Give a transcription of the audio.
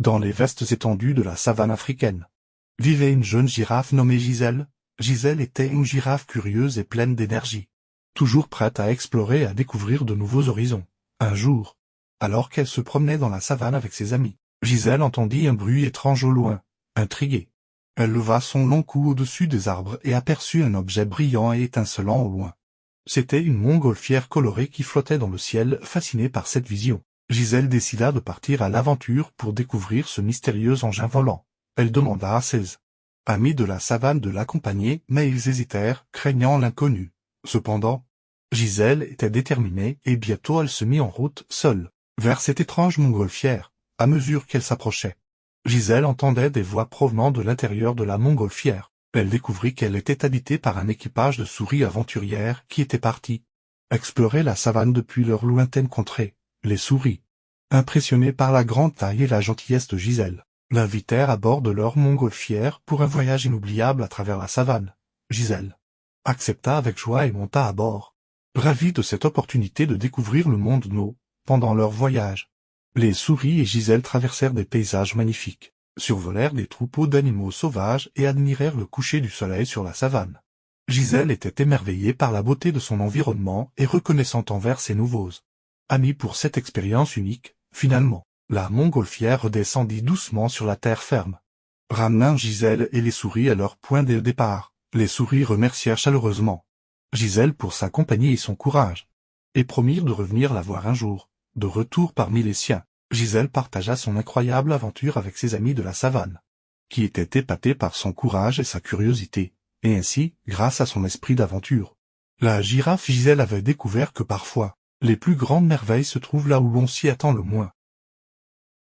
Dans les vastes étendues de la savane africaine, vivait une jeune girafe nommée Gisèle. Gisèle était une girafe curieuse et pleine d'énergie, toujours prête à explorer et à découvrir de nouveaux horizons. Un jour, alors qu'elle se promenait dans la savane avec ses amis, Gisèle entendit un bruit étrange au loin. Intriguée, elle leva son long cou au-dessus des arbres et aperçut un objet brillant et étincelant au loin. C'était une montgolfière colorée qui flottait dans le ciel, fascinée par cette vision. Gisèle décida de partir à l'aventure pour découvrir ce mystérieux engin volant. Elle demanda à ses amis de la savane de l'accompagner, mais ils hésitèrent, craignant l'inconnu. Cependant, Gisèle était déterminée et bientôt elle se mit en route, seule, vers cette étrange montgolfière. À mesure qu'elle s'approchait, Gisèle entendait des voix provenant de l'intérieur de la montgolfière. Elle découvrit qu'elle était habitée par un équipage de souris aventurières qui étaient partis explorer la savane depuis leur lointaine contrée. Les souris, impressionnées par la grande taille et la gentillesse de Gisèle, l'invitèrent à bord de leur montgolfière pour un voyage inoubliable à travers la savane. Gisèle accepta avec joie et monta à bord, ravie de cette opportunité de découvrir le monde nouveau. Pendant leur voyage, les souris et Gisèle traversèrent des paysages magnifiques, survolèrent des troupeaux d'animaux sauvages et admirèrent le coucher du soleil sur la savane. Gisèle était émerveillée par la beauté de son environnement et reconnaissante envers ses nouveaux amis pour cette expérience unique. Finalement, la montgolfière redescendit doucement sur la terre ferme, ramenant Gisèle et les souris à leur point de départ. Les souris remercièrent chaleureusement Gisèle pour sa compagnie et son courage, et promirent de revenir la voir un jour. De retour parmi les siens, Gisèle partagea son incroyable aventure avec ses amis de la savane, qui étaient épatés par son courage et sa curiosité, et ainsi, grâce à son esprit d'aventure, la girafe Gisèle avait découvert que parfois, les plus grandes merveilles se trouvent là où l'on s'y attend le moins.